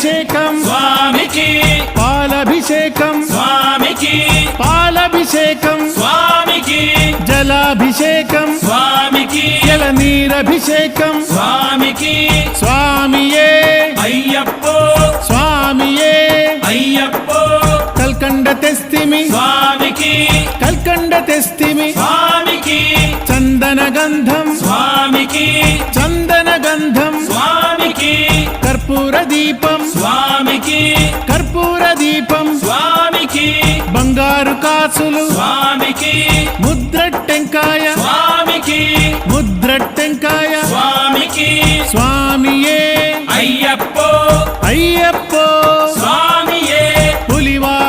అభిషేకం స్వామికి పాలభిషేకం స్వామికి పాలభిషేకం స్వామికి జలాభిషేకం స్వామికి జలనీరభిషేకం స్వామికి స్వామియే అయ్యప్పో స్వామియే అయ్యప్పో కల్కండ తెస్తిమి స్వామికి కల్కండ తెస్తిమి స్వామికి చందన గంధం స్వామికి చందన గంధం స్వామికి కర్పూర దీపం స్వామికి కర్పూర దీపం స్వామికి బంగారు కాసులు స్వామికి ముద్రట్టెంకాయ స్వామికి ముద్రట్టెంకాయ స్వామికి స్వామియే అయ్యప్పో అయ్యప్పో